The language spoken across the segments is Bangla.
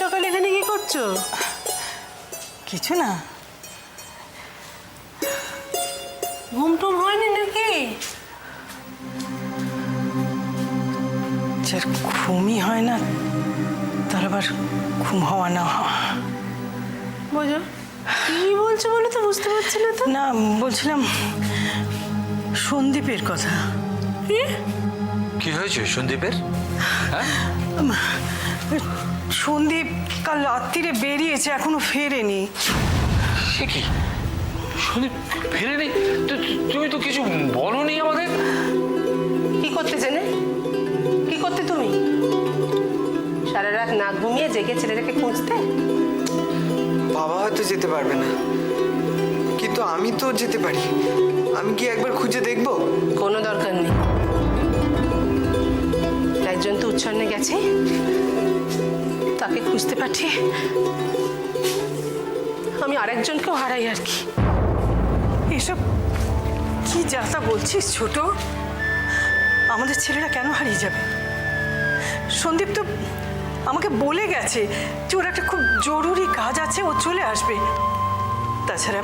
সকালে এখানে কি করছো? কিছু না। ঘুম টুম হয়নি নাকি? যার ঘুমই হয় না তার আবার ঘুম হওয়া না হওয়া। বোঝো কি বলছো বলো তো, বুঝতে পারছি না তো। না, বলছিলাম সন্দীপের কথা। কি হয়েছে সন্দীপের? সন্দীপ কাল রাত্রিরে বেরিয়েছে, এখনো ফেরেনি। সে কি সন্দীপ ফেরেনি? তুমি তো কিছু বলোনি আমাদের। কি করতে জেনে? কি করতে তুমি? সারা রাত না ঘুমিয়ে জেগে ছেলেটাকে খুঁজতে? বাবা হয়তো যেতে পারবে না, কিন্তু আমি তো যেতে পারি। আমি কি একবার খুঁজে দেখব? কোনো দরকার নেই। একজন তো উচ্ছন্নে গেছে, তাকে খুঁজতে পাঠিয়ে আমি আরেকজনকেও হারাই আর কি। এসব কি যাতা বলছিস ছোট? আমাদের ছেলেরা কেন হারিয়ে যাবে? সন্দীপ তো আমাকে বলে গেছে যে ওর একটা খুব জরুরি কাজ আছে, ও চলে আসবে। তাছাড়া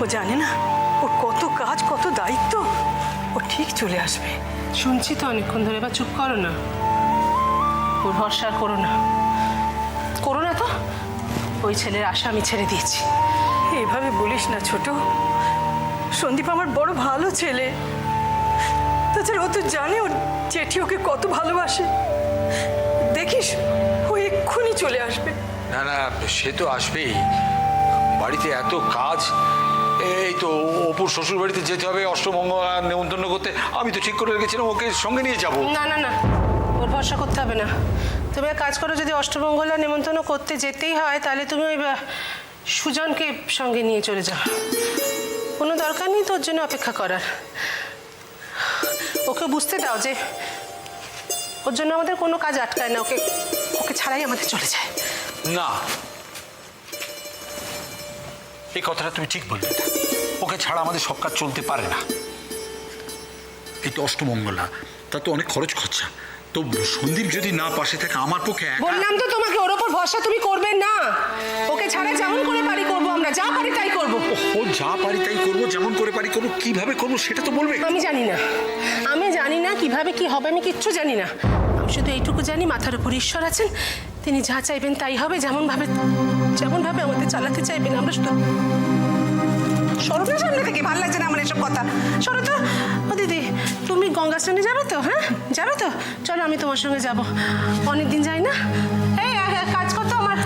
ও জানে না ওর কত কাজ, কত দায়িত্ব। ও ঠিক চলে আসবে। শুনছি তো অনেকক্ষণ ধরে, এবার চুপ করো না। ওর ভরসা করো না, করো না তো। ওই ছেলের আশা আমি ছেড়ে দিয়েছি। এভাবে বলিস না ছোট। সন্দীপ আমার বড় ভালো ছেলে। তাছাড়া ও তো জানে ওর জেঠি ওকে কত ভালোবাসে। দেখিস ও এক্ষুনি চলে আসবে। না না, সে তো আসবেই। বাড়িতে এত কাজ। এই তো অপুর শ্বশুর বাড়িতে যেতে হবে অষ্টমঙ্গলা নেমন্তন্ন করতে। আমি তো ঠিক করে রেখেছিলাম ওকে সঙ্গে নিয়ে যাব। না না না, ওর ভরসা করতে হবে না। তুমি এক কাজ করো, যদি অষ্টমঙ্গলা নেমন্তন্ন করতে যেতেই হয় তাহলে তুমি ওই সুজনকে সঙ্গে নিয়ে চলে যাও। কোনো দরকার নেই তোর জন্য অপেক্ষা করার। ওকে বুঝতে দাও যে ওর জন্য আমাদের কোনো কাজ আটকায় না। ওকে ওকে ছাড়াই আমাদের চলে যায়। না, এই কথাটা তুমি ঠিক বললে। ওকে ছাড়া আমাদের সব কাজ চলতে পারে না। এই তো অষ্টমঙ্গলা, তা তো অনেক খরচ খরচা। তো সন্দীপ যদি না পাশে থাকে আমার পক্ষে বললাম তো তোমাকে, ওর ওপর ভরসা তুমি করবে না। ওকে ছাড়া যেমন করে পারি করবো, আমরা যা পারি তাই করবো। ও যা পারি তাই করবো, যেমন করে পারি করবো। কিভাবে করবো সেটা তো বলবে। আমি জানি না, আমি জানি না কিভাবে কি হবে, আমি কিচ্ছু জানি না। আমি শুধু এইটুকু জানি, মাথার উপর ঈশ্বর আছেন, তিনি যা চাইবেন তাই হবে। যেমন ভাবে আমাদের চালাতে চাইবেন। আমরা শুধু সরো না সামনে থেকে, ভালো লাগছে না আমার এসব কথা। সরো তো। ও দিদি, তুমি গঙ্গা স্নানে যাবে তো? হ্যাঁ যাবে তো? চলো আমি তোমার সঙ্গে যাব, অনেকদিন যাই না। এই কাজ করতো, আমার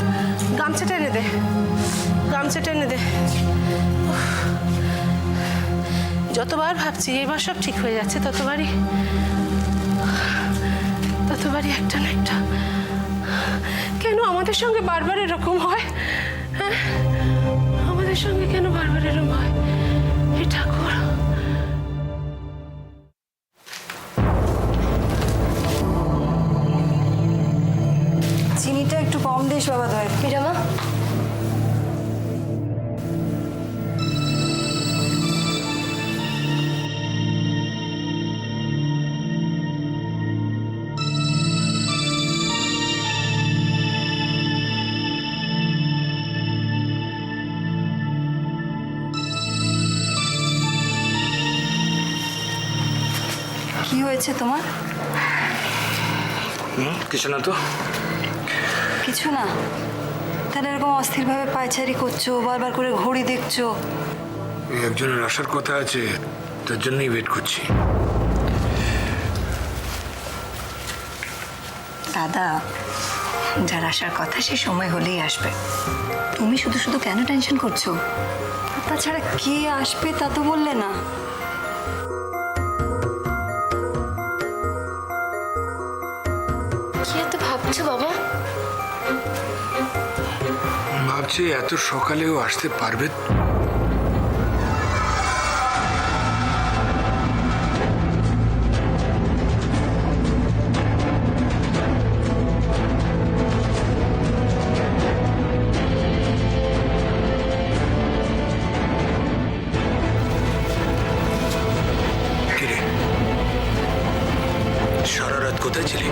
গামছাটা এনে দে, গামছাটা এনে দে। যতবার ভাবছি এবার সব ঠিক হয়ে যাচ্ছে, ততবারই একটা না একটা। কেন আমাদের সঙ্গে বারবার এরকম হয়? হ্যাঁ, আমাদের সঙ্গে কেন বারবার এরকম হয়? হে ঠাকুর। চিনিটা একটু কম দিস বাবা দয়া। পিঠামা কি হয়েছে তোমার? কিছু না তো। কিছু না? তাহলে এরকম অস্থিরভাবে পায়চারি করছো, বারবার করে ঘড়ি দেখছো? একজনের আসার কথা আছে, তার জন্যই ওয়েট করছি। দাদা, যার আসার কথা সে সময় হলেই আসবে। তুমি শুধু শুধু কেন টেনশন করছো? তাছাড়া কে আসবে তা তো বললে না। কি এত ভাবছো বাবা? ভাবছি এত সকালেও আসতে পারবে। সারা রাত কোথায় ছিলি?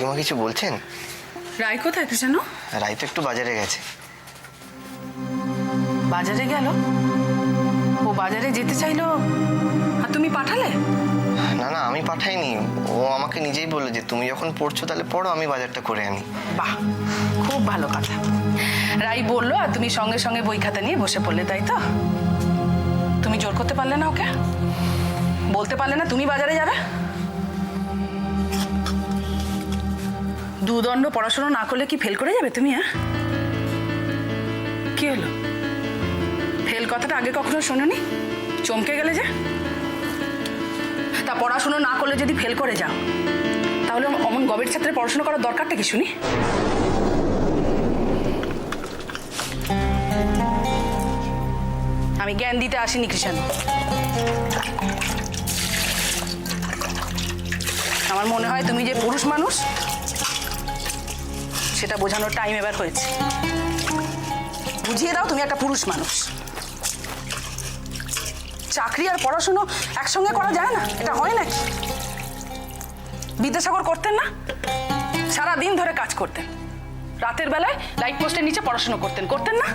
কাকিমা কিছু বলছেন? রায় কোথায় কৃষ্ণ? রাই তো একটু বাজারে গেছে। বাজারে গেল? ও বাজারে যেতে চাইলো আর তুমি পাঠালে? না না, আমি পাঠাইনি। ও আমাকে নিজেই বললো যে তুমি যখন পড়ছো তাহলে পড়ো, আমি বাজারটা করে আনি। বাহ, খুব ভালো কথা। রাই বললো আর তুমি সঙ্গে সঙ্গে বই খাতা নিয়ে বসে পড়লে, তাই তো? তুমি জোর করতে পারলে না ওকে? বলতে পারলে না তুমি বাজারে যাবে? দুদণ্ড পড়াশোনা না করলে কি ফেল করে যাবে তুমি? হ্যাঁ, কি হলো? ফেল কথাটা আগে কখনো শোনোনি? চমকে গেলে যে? তা পড়াশোনা না করলে যদি ফেল করে যাও, তাহলে অমন গবের ছাত্রের পড়াশোনা করার দরকারটা কি শুনি? আমি জ্ঞান দিতে আসিনি কৃষাণু। আমার মনে হয় তুমি যে পুরুষ মানুষ সেটা বোঝানোর টাইম এবার হয়েছে। বুঝিয়ে দাও তুমি একটা পুরুষ মানুষ। চাকরি আর পড়াশুনো একসঙ্গে করা যায় না, এটা হয় নাকি? বিদ্যাসাগর করতেন না? সারা দিন ধরে কাজ করতেন, রাতের বেলায় লাইট পোস্টের নিচে পড়াশুনো করতেন না?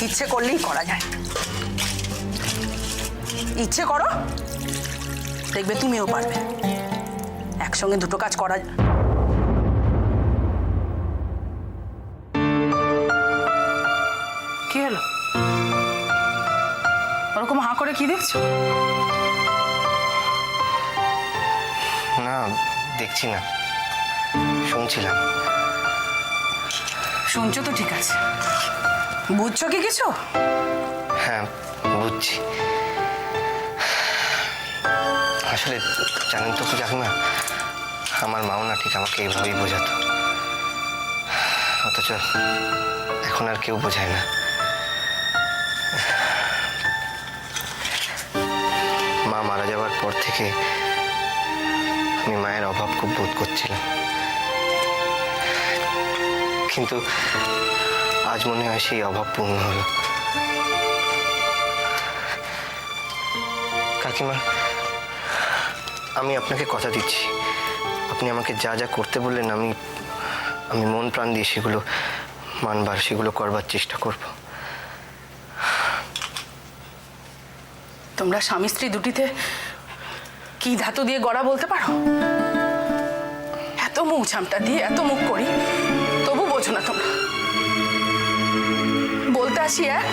ইচ্ছে করলেই করা যায়। ইচ্ছে করো, দেখবে তুমিও পারবে। একসঙ্গে দুটো কাজ করা যায়। কি হলো? ওরকম হাঁ করে কি দেখছো? না, দেখছি না, শুনছিলাম। শুনছো তো ঠিক আছে, বুঝছো কি কিছু? হ্যাঁ, বুঝছি। আসলে জানেন তো কাকিমা, আমার মাও না ঠিক আমাকে এইভাবেই বোঝাতো, অথচ এখন আর কেউ বোঝায় না। মা মারা যাওয়ার পর থেকে আমি মায়ের অভাব খুব বোধ করছিলাম, কিন্তু আজ মনে হয় সেই অভাব পূর্ণ হলো। কাকিমা, আমি আপনাকে কথা দিচ্ছি, আপনি আমাকে যা যা করতে বললেন আমি মন প্রাণ দিয়ে সেগুলো মানবার, সেগুলো করবার চেষ্টা করব। তোমরা স্বামী স্ত্রী দুটিতে কি ধাতু দিয়ে গড়া বলতে পারো? এত মুখ ঝামটা দিয়ে এত মুখ করি, তবু বোঝো না তোমরা। বলতে আসি এক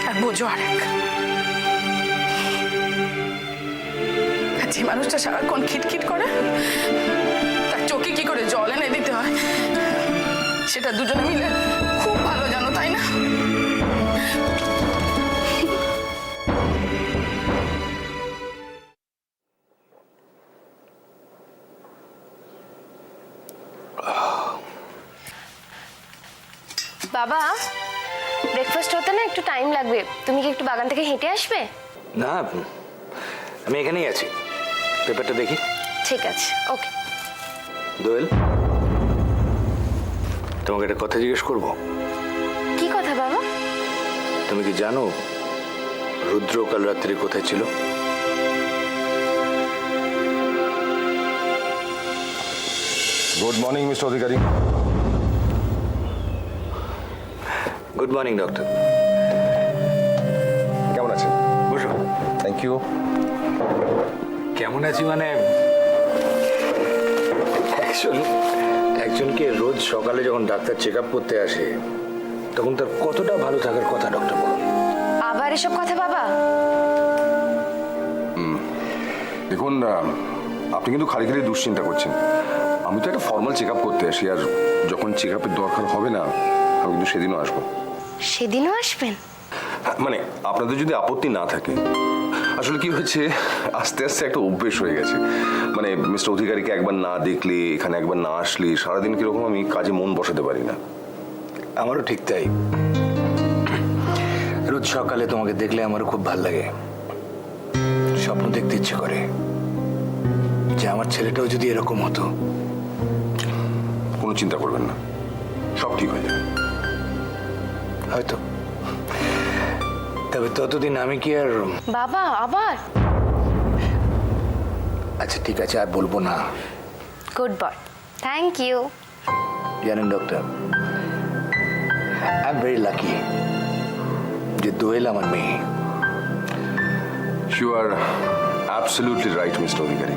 আর বোঝো আর এক। যে মানুষটা সারাক্ষণ খিটখিট করে, তার চোখে কি করে জল এনে দিতে হয় সেটা দুজনে মিলে খুব ভালো জানো, তাই না? বাবা, ব্রেকফাস্ট হতে না একটু টাইম লাগবে। তুমি কি একটু বাগান থেকে হেঁটে আসবে? না, আমি এখানেই আছি। পেপারটা দেখি। ঠিক আছে, ওকে। দোয়েল, তোমাকে একটা কথা জিজ্ঞেস করব। কি কথা বাবা? তুমি কি জানো রুদ্র কাল রাত্রে কোথায় ছিল? Good morning mister Adhikari. Good morning doctor. কেমন আছেন? বসো। Thank you. কেমন আছি মানে, একজনকে রোজ সকালে যখন ডাক্তার চেক আপ করতে আসে তখন তার কতটা ভালো থাকার কথা ডক্টর বলুন। আবার এসব কথা বাবা? দেখুন, আপনি কিন্তু খালি খালি দুশ্চিন্তা করছেন। আমি তো একটা ফর্মাল চেক আপ করতে আসি, আর যখন চেক আপের দরকার হবে না আমি কিন্তু সেদিনও আসবো। সেদিনও আসবেন? মানে আপনাদের যদি আপত্তি না থাকে। আসলে কি হয়েছে, আস্তে আস্তে একটা অভ্যেস হয়ে গেছে। মানে মিস্টার অধিকারীকে একবার না দেখলে, এখানে একবার না আসলে সারাদিন কিরকম আমি কাজে মন বসাতে পারি না। আমারও ঠিক তাই। রোজ সকালে তোমাকে দেখলে আমারও খুব ভালো লাগে, স্বপ্ন দেখতে ইচ্ছে করে যে আমার ছেলেটাও যদি এরকম হতো। কোনো চিন্তা করবেন না, সব ঠিক হয়ে যাবে। হয়তো, তবে ততদিন আমি কি আর। বাবা আবার? আচ্ছা ঠিক আছে, আর বলবো না। Good boy, thank you. জানেন doctor, I am very lucky যে দোয়েল আমার মেয়ে। You are absolutely right mister Adhikari.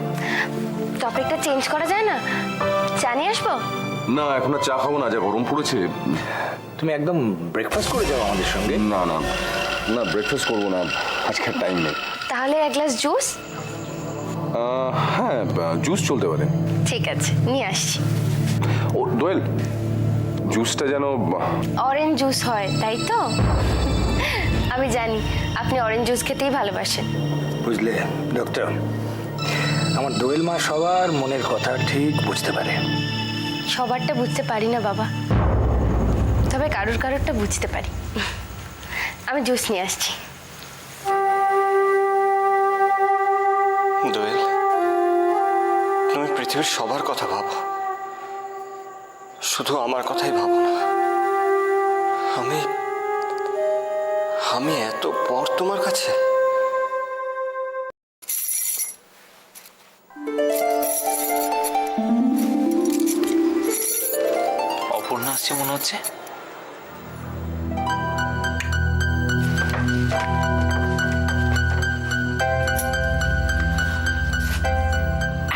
টপিকটা চেঞ্জ করা যায় না? চা নিয়ে আসবো? না, এখন আর চা খাবো না, যা গরম পড়েছে। তুমি একদম ব্রেকফাস্ট করে যাও আমাদের সঙ্গে। না না না, ব্রেকফাস্ট করবো না, আজকে টাইম নেই। তাহলে এক গ্লাস জুস? হ্যাঁ, জুস চলতে পারে। ঠিক আছে, নিয়ে আসছি। ও দোয়েল, জুসটা যেন অরেঞ্জ জুস হয়, তাই তো? আমি জানি আপনি অরেঞ্জ জুস খেতেই ভালোবাসেন। বুঝলে ডক্টর, আমার দোয়েল মা সবার মনের কথা ঠিক বুঝতে পারে। সবারটা বুঝতে পারি না বাবা, তবে কারোরটা বুঝতে পারি। আমি জুস নিয়ে আসছি। দোয়েল, তুমি পৃথিবীর সবার কথা ভাবো, শুধু আমার কথাই ভাবো না। আমি এত পর তোমার কাছে। অপর্ণা আসছে মনে হচ্ছে।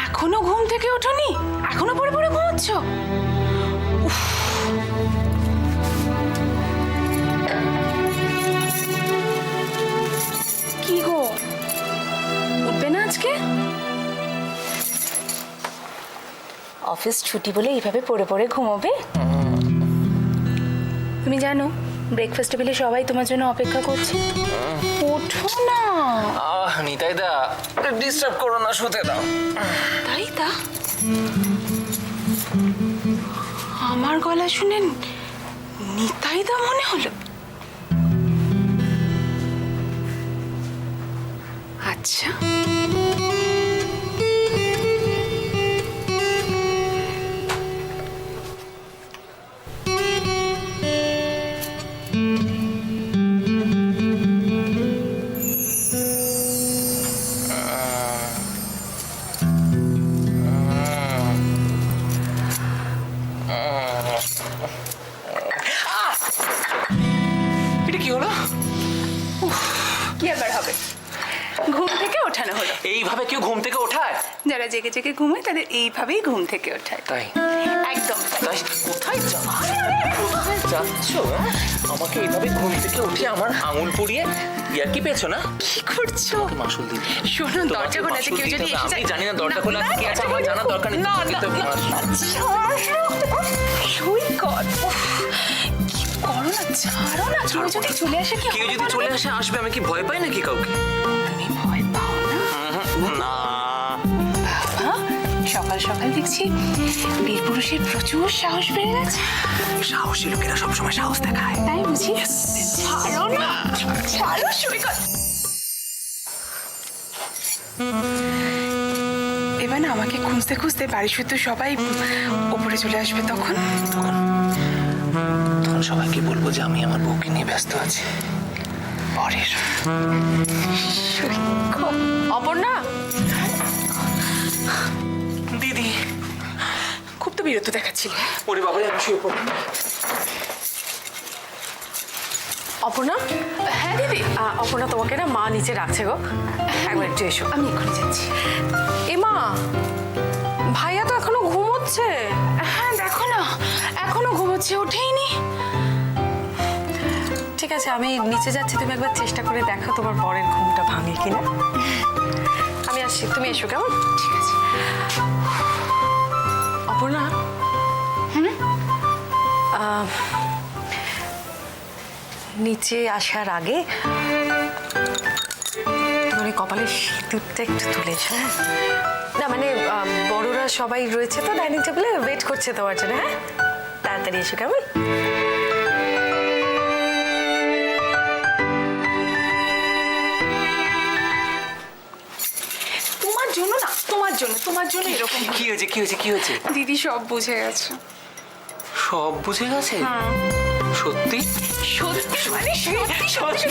এখনো ঘুম থেকে ওঠোনি? এখনো পড়ে পড়ে ঘুমোচ্ছ? কি গো, উঠবে না আজকে? অফিস ছুটি বলে এইভাবে পড়ে পড়ে ঘুমোবে? তুমি জানো ব্রেকফাস্ট টেবিলে সবাই তোমার জন্য অপেক্ষা করছে। ওঠো না। নিতাই দা, ডিস্টার্ব করো না, শুতে দাও। তাই তা? আমার গলা শুনে নিতাই দা মনে হলো? আচ্ছা, এটা কি হলো? কি আবার হবে? ঘুম থেকে ওঠানো হলো। এইভাবে কেউ ঘুম থেকে ওঠায়? যারা জেগে জেগে ঘুমায় তাদের এইভাবেই ঘুম থেকে ওঠায়। তাই? একদম তাই? কোথায় কোথায় যাচ্ছ? আমাকে এইভাবে ঘুম থেকে উঠে আমার আঙুল পুড়িয়ে ইয়ার্কি পেয়েছো না? কি করছো? মাসুল দিতে। শোনো, দরজা খোলা আছে, কেউ যদি এসে যায়। আমি জানি না দরজা খোলা আছে, কে আছে আমার জানার দরকার নেই। সৈকত, কি করো না, ছাড়ো না। কেউ যদি চলে আসে? কেউ যদি চলে আসে আসবে, আমি কি ভয় পাই নাকি কাউকে? তুমি ভয় পাও না? না। বাবা, সকাল সকাল দেখছি বীর পুরুষের প্রচুর সাহস বেড়ে গেছে। সাহসী লোকেরা সবসময় সাহস দেখায়। তাই বুঝি? ছাড়ো না, ছাড়ো সৈকত। এবার না আমাকে খুঁজতে খুঁজতে বাড়ি শুদ্ধ সবাই ওপরে চলে আসবে। তখন তখন সবাইকে বলবো যে আমি আমার বউকে নিয়ে ব্যস্ত আছি। পরের অপর্ণা, দিদি খুব তো বিরক্ত দেখাচ্ছিলে। ওরে বাবা, আমি শুয়ে পড়ব। অপর্ণা? হ্যাঁ দিদি। অপর্ণা, তোমাকে না মা নিচে রাখছে গো, একবার একটু এসো। আমি এক্ষুনি যাচ্ছি। এ মা, ভাইয়া তো এখনো ঘুমোচ্ছে। হ্যাঁ দেখো না, এখনো ঘুমোচ্ছে, ওঠেইনি। ঠিক আছে, আমি নিচে যাচ্ছি, তুমি একবার চেষ্টা করে দেখো তোমার বরের ঘুমটা ভাঙে কিনা। আমি আসছি, তুমি এসো কেমন? ঠিক আছে। অপর্ণা, নিচে আসার আগে তোমার কপালে সিঁদুরটা একটু তুলে এসো। হ্যাঁ, না মানে বড়রা সবাই রয়েছে তো ডাইনিং টেবিলে, ওয়েট করছে তোমার জন্য। হ্যাঁ, তাড়াতাড়ি এসো কেমন? তোমার জন্য না, তোমার জন্য এরকম। কি হয়েছে? কি হয়েছে? কি হয়েছে? দিদি সব বুঝে গেছে। সব বুঝে গেছে? সত্যি? সত্যি মানে সত্যি সত্যি।